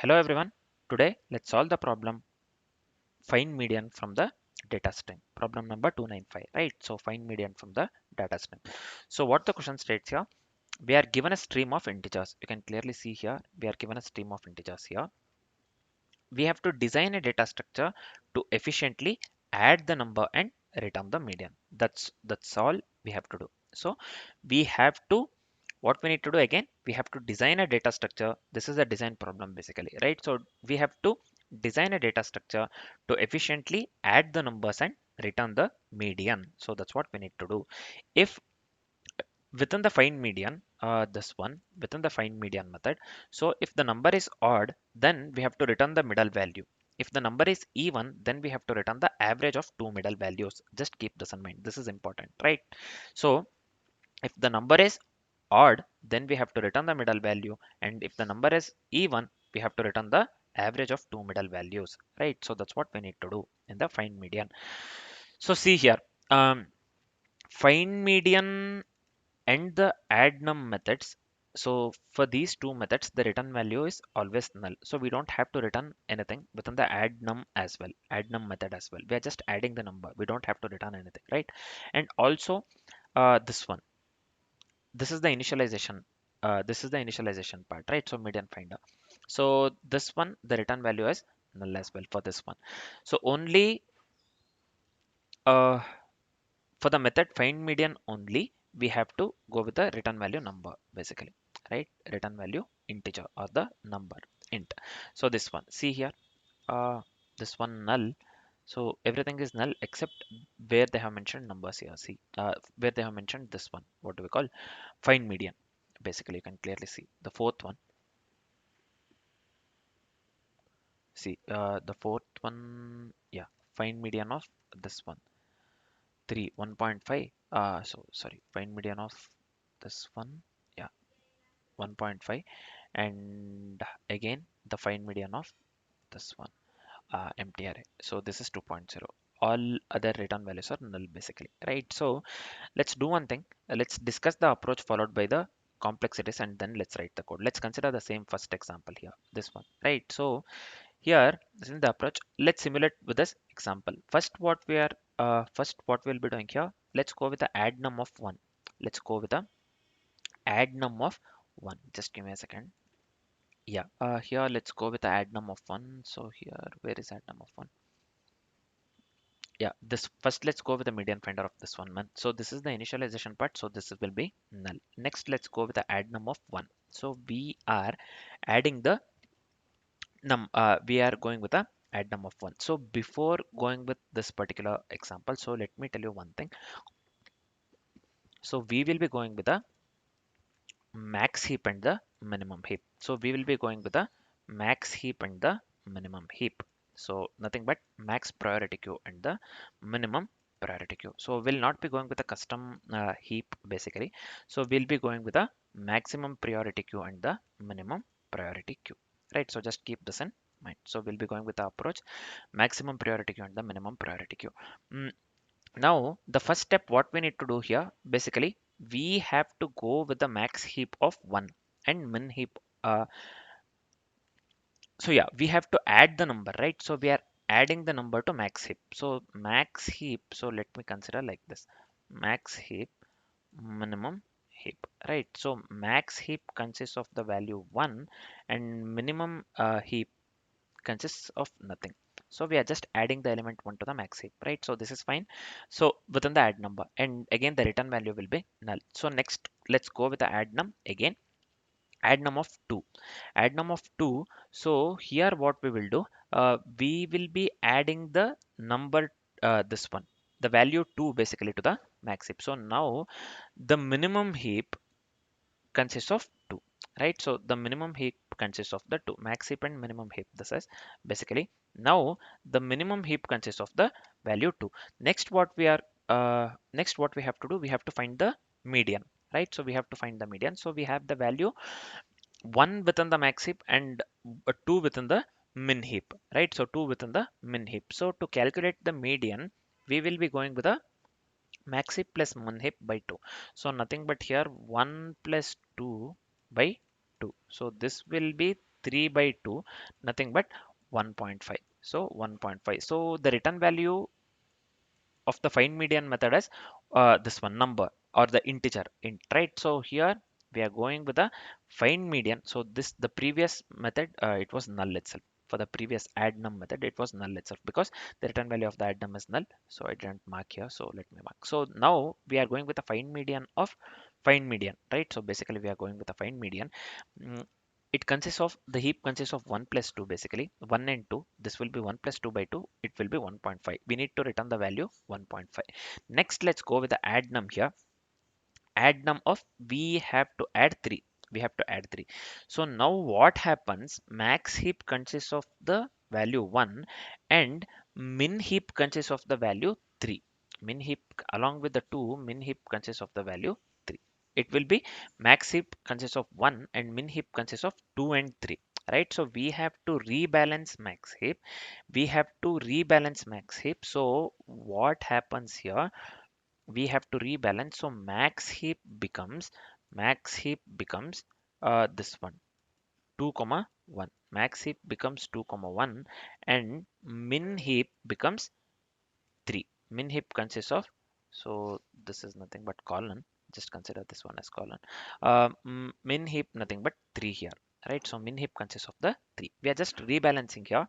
Hello everyone. Today let's solve the problem find median from the data string. Problem number 295, right? So find median from the data string. So what the question states here, we are given a stream of integers. You can clearly see here, we are given a stream of integers here. We have to design a data structure to efficiently add the number and return the median. That's all we have to do. So we have to, what we need to do again, we have to design a data structure. This is a design problem basically, right? So we have to design a data structure to efficiently add the numbers and return the median. So that's what we need to do. If within the find median, this one within the find median method, so if the number is odd, then we have to return the middle value. If the number is even, then we have to return the average of two middle values. Just keep this in mind, this is important, right? So if the number is odd, then we have to return the middle value, and if the number is even, we have to return the average of two middle values, right? So that's what we need to do in the find median. So see here, um, find median and the add num methods. So for these two methods, the return value is always null. So we don't have to return anything within the add num as well, add num method as well. We are just adding the number. We don't have to return anything, right? And also this one, this is the initialization. This is the initialization part, right? So median finder. So this one, the return value is null as well for this one. So only uh, for the method find median only, we have to go with the return value number basically, right? Return value integer or the number int. So this one, see here, uh, this one null. So everything is null except where they have mentioned numbers here. See, where they have mentioned this one, what do we call find median? Basically, you can clearly see the fourth one. See, the fourth one, yeah, find median of this one, 3, 1.5. So sorry, find median of this one, yeah, 1.5, and again the find median of this one, empty array. So this is 2.0. All other return values are null basically, right? So let's do one thing. Let's discuss the approach followed by the complexities, and then let's write the code. Let's consider the same first example here, this one, right? So here, this is the approach. Let's simulate with this example. First what we'll be doing here. Let's go with the add num of one. Let's go with the add num of one. Just give me a second. Yeah. Here let's go with the add num of one. So here, where is add num of one? Yeah. This first, let's go with the median finder of this one, man. So this is the initialization part. So this will be null. Next, let's go with the add num of one. So we are adding the we are going with a add num of one. So before going with this particular example, so let me tell you one thing. So we will be going with a max heap and the minimum heap. So we will be going with the max heap and the minimum heap. So nothing but max priority queue and the minimum priority queue. So we'll not be going with a custom heap basically. So we'll be going with a maximum priority queue and the minimum priority queue, right? So just keep this in mind. So we'll be going with the approach maximum priority queue and the minimum priority queue. Now the first step what we need to do here, basically we have to go with the max heap of 1 and min heap. So yeah, we have to add the number, right? So we are adding the number to max heap. So max heap, so let me consider like this: max heap, minimum heap, right? So max heap consists of the value 1 and minimum heap consists of nothing. So we are just adding the element 1 to the max heap, right? So this is fine. So within the add number, and again the return value will be null. So next, let's go with the add num again. Add num of 2. Add num of 2. So here what we will do, we will be adding the number, this one, the value 2 basically to the max heap. So now the minimum heap consists of 2, right? So the minimum heap consists of the 2, max heap and minimum heap. This is basically, now the minimum heap consists of the value 2. Next what we have to do, we have to find the median, right? So we have to find the median. So we have the value 1 within the max heap and 2 within the min heap, right? So 2 within the min heap. So to calculate the median, we will be going with a max heap plus min heap by 2. So nothing but here 1 plus 2 by 2. So this will be 3 by 2, nothing but 1.5. So 1.5. So the return value of the find median method is this one number or the integer int, right? So here we are going with the find median. So this the previous method, it was null itself. For the previous add num method, it was null itself because the return value of the add num is null. So I didn't mark here, so let me mark. So now we are going with the find median of find median, right? So basically we are going with the find median. Mm, it consists of the heap consists of 1 plus 2, basically 1 and 2. This will be 1 plus 2 by 2, it will be 1.5. We need to return the value 1.5. Next, let's go with the add num here. Add num of we have to add 3. We have to add 3. So now what happens, max heap consists of the value 1 and min heap consists of the value 3. Min heap along with the 2, min heap consists of the value 3. It will be max heap consists of 1 and min heap consists of 2 and 3, right? So we have to rebalance max heap. We have to rebalance max heap. So what happens here, we have to rebalance. So max heap becomes this one 2 comma 1. Max heap becomes 2 comma 1 and min heap becomes 3. Min heap consists of, so this is nothing but colon, just consider this one as colon. Min heap nothing but 3 here, right? So min heap consists of the 3. We are just rebalancing here.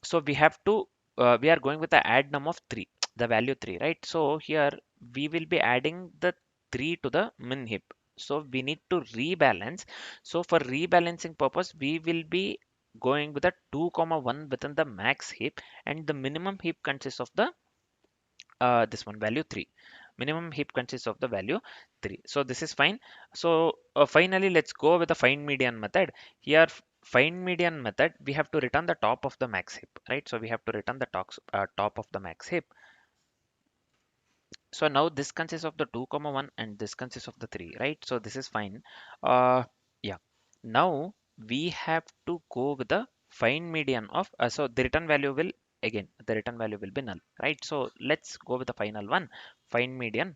So we have to we are going with the add num of 3, the value 3, right? So here we will be adding the 3 to the min heap. So we need to rebalance. So for rebalancing purpose, we will be going with the 2 comma 1 within the max heap, and the minimum heap consists of the this one value 3. Minimum heap consists of the value 3. So this is fine. So finally let's go with the find median method. Here find median method, we have to return the top of the max heap, right? So we have to return the top of the max heap. So now this consists of the 2 comma 1 and this consists of the 3, right? So this is fine. uh yeah, now we have to go with the find median of so the return value will, again the return value will be null, right? So let's go with the final one, find median.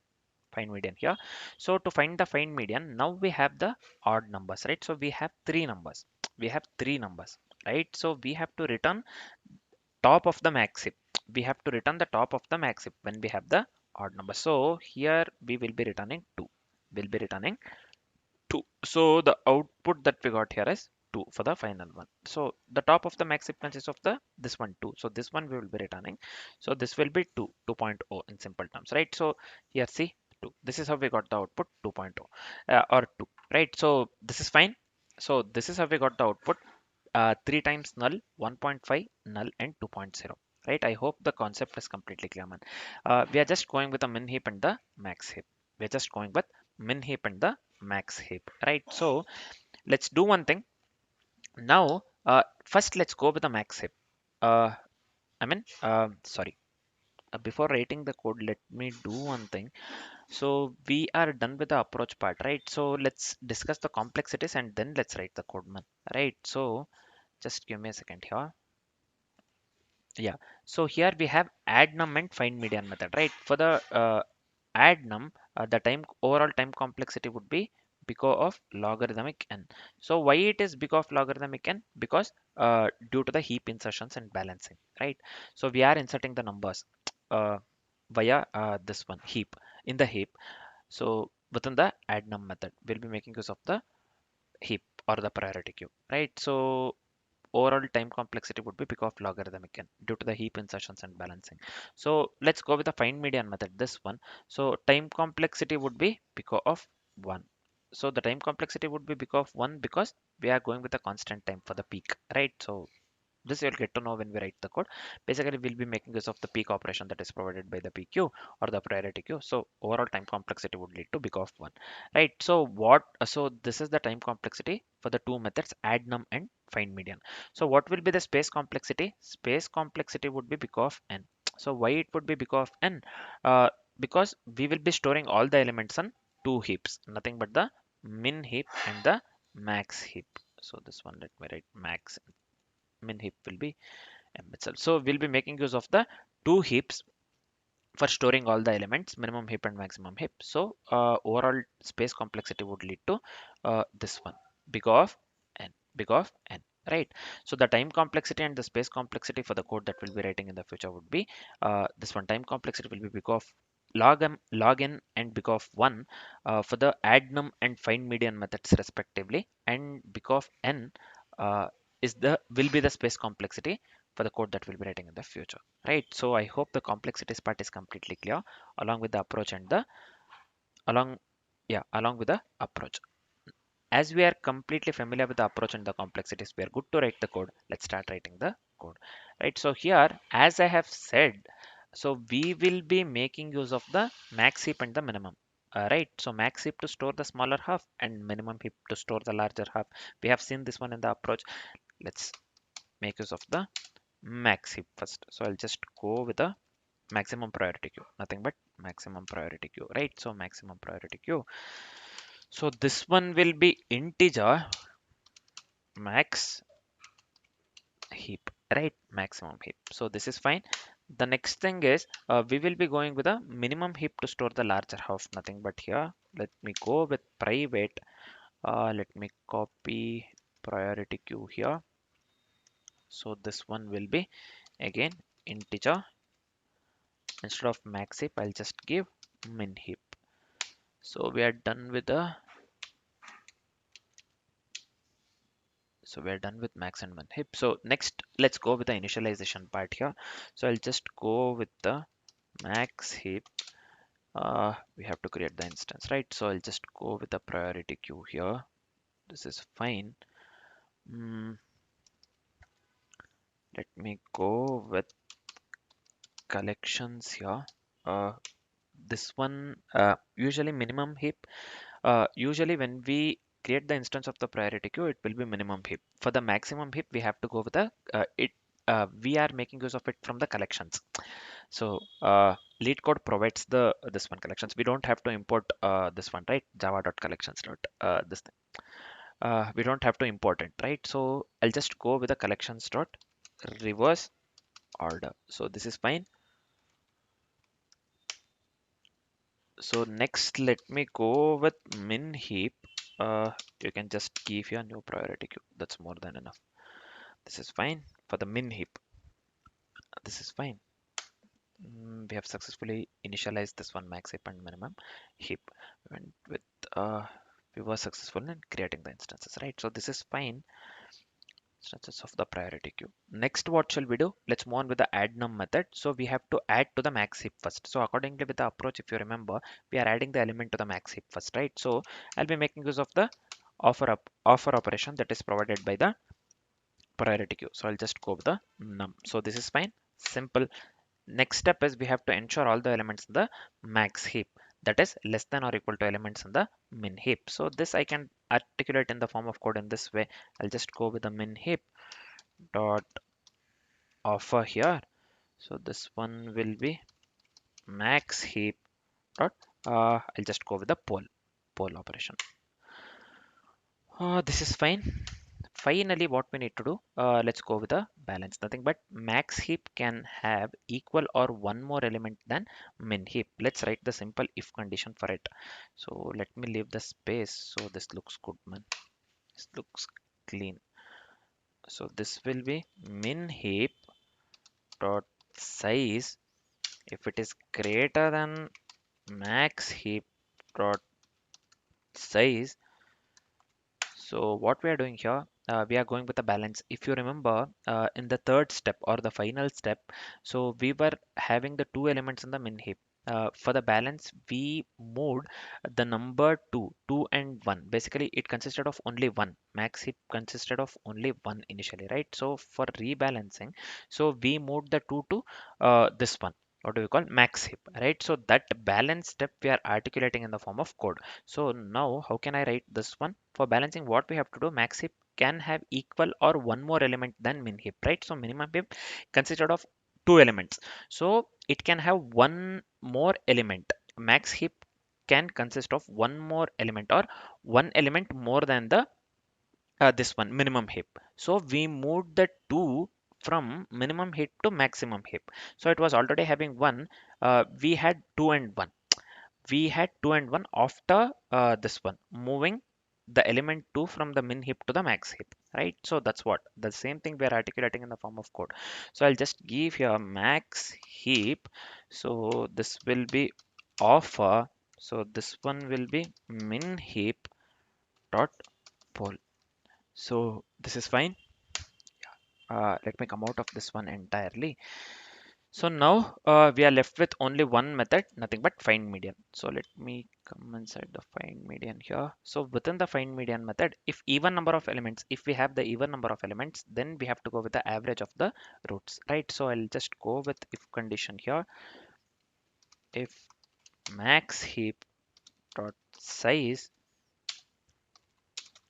Find median here. So to find the find median, now we have the odd numbers, right? So we have three numbers. We have three numbers, right? So we have to return top of the max heap. We have to return the top of the max heap when we have the odd number. So here we will be returning 2. We'll be returning 2. So the output that we got here is 2 for the final one. So the top of the max heap consists of the this one 2. So this one we will be returning. So this will be 2, 2.0 in simple terms, right? So here see 2. This is how we got the output 2.0 or 2, right? So this is fine. So this is how we got the output. 3 times null, 1.5 null and 2.0, right? I hope the concept is completely clear, man. We are just going with the min heap and the max heap. We're just going with min heap and the max heap, right? So let's do one thing now. First let's go with the max heap. uh, sorry, before writing the code, let me do one thing. So we are done with the approach part, right? So let's discuss the complexities and then let's write the code, man, right? So just give me a second here. Yeah, so here we have add num and find median method, right? For the add num, the time overall time complexity would be because of logarithmic n. So why it is because of logarithmic n? Because due to the heap insertions and balancing, right? So we are inserting the numbers uh, via this one heap in the heap. So within the add num method, we'll be making use of the heap or the priority queue, right? So overall time complexity would be because of logarithmic n due to the heap insertions and balancing. So let's go with the find median method, this one. So time complexity would be because of 1. So the time complexity would be because of 1 because we are going with a constant time for the peak, right? So this you'll get to know when we write the code. Basically, we'll be making use of the peak operation that is provided by the PQ or the priority queue. So overall time complexity would lead to big of 1, right? So so this is the time complexity for the two methods, add num and find median. So what will be the space complexity? Space complexity would be big of n. So why it would be big of n? Because we will be storing all the elements on two heaps, nothing but the min heap and the max heap. So this one, let me write max, min heap will be m itself. So we'll be making use of the two heaps for storing all the elements, minimum heap and maximum heap. So overall space complexity would lead to this one, big of n, big of n. right? So the time complexity and the space complexity for the code that we'll be writing in the future would be this one. Time complexity will be big of log n and big of 1 for the add num and find median methods respectively, and big of n uh, is the will be the space complexity for the code that we'll be writing in the future, right? So I hope the complexities part is completely clear, along with the approach and the along along with the approach. As we are completely familiar with the approach and the complexities, we are good to write the code. Let's start writing the code, right? So here, as I have said, so we will be making use of the max heap and the minimum. Right, so max heap to store the smaller half and minimum heap to store the larger half. We have seen this one in the approach. Let's make use of the max heap first. So I'll just go with the maximum priority queue, nothing but maximum priority queue, right? So maximum priority queue. So this one will be integer max heap, right? Maximum heap. So this is fine. The next thing is we will be going with a minimum heap to store the larger half, nothing but here. Let me go with private. Let me copy priority queue here. So this one will be again integer. Instead of max heap, I'll just give min heap. So we are done with the max and min heap. So next, let's go with the initialization part here. So I'll just go with the max heap. We have to create the instance, right? So I'll just go with the priority queue here. This is fine. Let me go with collections here. Uh, this one usually minimum heap. Usually when we create the instance of the priority queue, it will be minimum heap. For the maximum heap, we have to go with the it. We are making use of it from the collections. So Leetcode provides the this one collections. We don't have to import this one, right? Java.collections dot this thing. We don't have to import it, right? So I'll just go with the collections dot reverse order. So this is fine. So next, let me go with min heap. You can just give your new priority queue. That's more than enough. This is fine for the min heap. This is fine. We have successfully initialized this one max heap and minimum heap. And with we were successful in creating the instances, right? So this is fine. Instances of the priority queue. Next, what shall we do? Let's move on with the add num method. So we have to add to the max heap first. So accordingly with the approach, if you remember, we are adding the element to the max heap first, right? So I'll be making use of the offer operation that is provided by the priority queue. So I'll just go with the num. So this is fine. Simple. Next step is we have to ensure all the elements in the max heap, that is less than or equal to elements in the min heap. So this I can articulate in the form of code in this way. I'll just go with the min heap dot offer here. So this one will be max heap dot I'll just go with the poll operation. This is fine. Finally, what we need to do, let's go with the balance. Nothing but max heap can have equal or one more element than min heap. Let's write the simple if condition for it. So let me leave the space. So this looks good, man. This looks clean. So this will be min heap dot size if it is greater than max heap dot size. So what we are doing here, we are going with a balance. If you remember, in the third step or the final step, so we were having the two elements in the min heap. For the balance, we moved the number 2 and 1. Basically, it consisted of only one. Max heap consisted of only one initially, right? So for rebalancing, so we moved the 2 to this one. What do we call max heap, right? So that balance step we are articulating in the form of code. So now how can I write this one? For balancing, what we have to do, max heap can have equal or one more element than min heap, right? So minimum heap consisted of two elements. So it can have one more element. Max heap can consist of one more element or one element more than the this one minimum heap. So we moved the two from minimum heap to maximum heap. So it was already having one. We had two and one. We had 2 and 1 after this one moving the element 2 from the min heap to the max heap. right? So that's what the same thing we are articulating in the form of code. So I'll just give here max heap. So this will be offer. So this one will be min heap dot poll. So this is fine. Let me come out of this one entirely. So now we are left with only one method, nothing but find median. So let me come inside the find median here. So within the find median method, if even number of elements, if we have the even number of elements, then we have to go with the average of the roots, right? So I'll just go with if condition here. If max heap dot size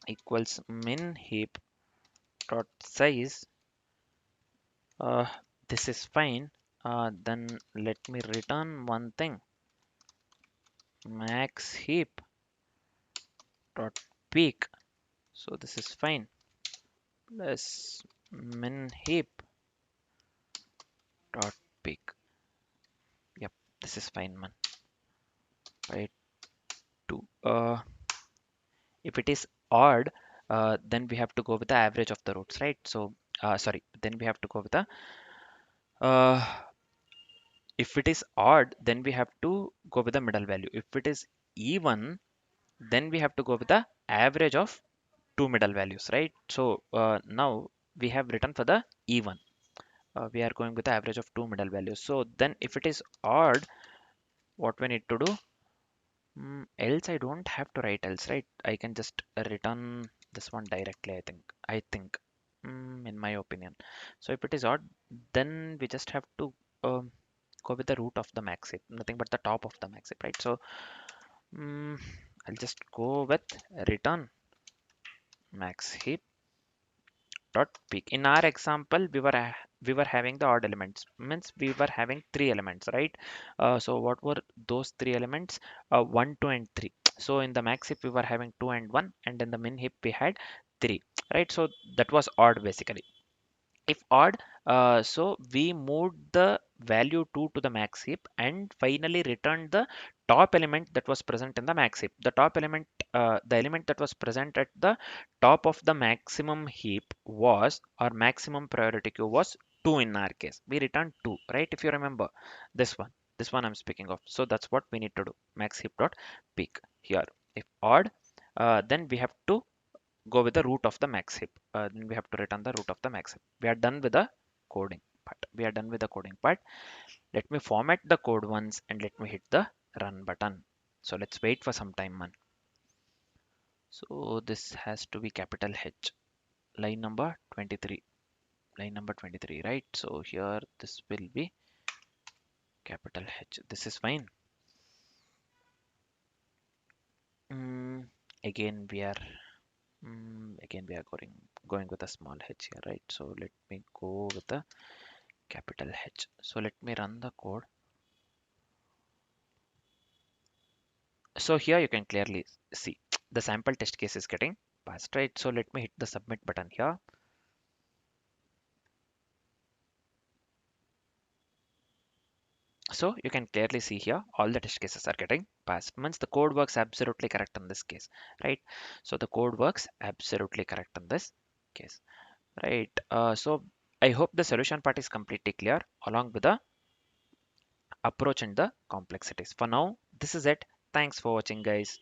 equals min heap dot size, uh, this is fine. Then let me return one thing. Max heap dot peak. So this is fine. Plus min heap dot peak. Yep, this is fine, man. Right. Two. If it is odd, then we have to go with the average of the roots, right? So, sorry. Then we have to go with the. Uh, if it is odd, then we have to go with the middle value. If it is even, then we have to go with the average of two middle values, right? So now we have written for the even. We are going with the average of two middle values. So then if it is odd, what we need to do? Else I don't have to write else, right? I can just return this one directly, I think, in my opinion. So if it is odd, then we just have to um, go with the root of the max heap, nothing but the top of the max heap, right? So mm, I'll just go with return max heap dot peak. In our example, we were having the odd elements, means we were having three elements, right? So what were those three elements? 1, 2, and 3. So in the max heap we were having 2 and 1, and in the min heap we had 3, right? So that was odd basically. If odd, so we moved the value 2 to the max heap and finally returned the top element that was present in the max heap. The top element, the element that was present at the top of the maximum heap was, or maximum priority queue was 2 in our case. We returned 2, right? If you remember this one I'm speaking of. So that's what we need to do. Max heap dot peak here. If odd, then we have to go with the root of the max heap. Then we have to return the root of the max heap. We are done with the coding part. We are done with the coding part. Let me format the code once and let me hit the run button. So let's wait for some time, man. So this has to be capital H. Line number 23. Line number 23, right? So here this will be capital H. This is fine. Mm, again we are again we are going with a small h here, right? So let me go with a capital H. So let me run the code. So here you can clearly see the sample test case is getting passed, right? So let me hit the submit button here. So you can clearly see here all the test cases are getting passed. Means the code works absolutely correct in this case, right? So the code works absolutely correct in this case, right? So I hope the solution part is completely clear along with the approach and the complexities. For now, this is it. Thanks for watching, guys.